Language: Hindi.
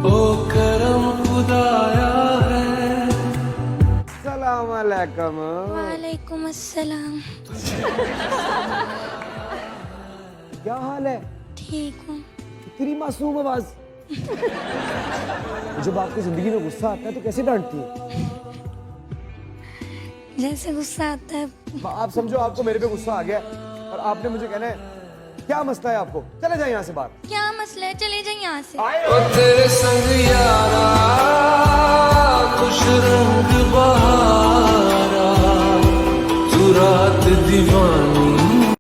ओ करम खुदाया है। सलाम अलैकुम। वालेकुम अस्सलाम। क्या हाल है? ठीक हूँ। इतनी मासूम आवाज। जब आपकी जिंदगी में गुस्सा आता है तो कैसे डांटती है? जैसे गुस्सा आता है। आप समझो आपको मेरे पे गुस्सा आ गया और आपने मुझे कहना है क्या मसला है आपको, चले जाए यहाँ से बाहर। क्या मसला है, चले जाइए यहाँ से। ओ तेरे संग यारा खुश रंग बहारा, तू रात दीवाना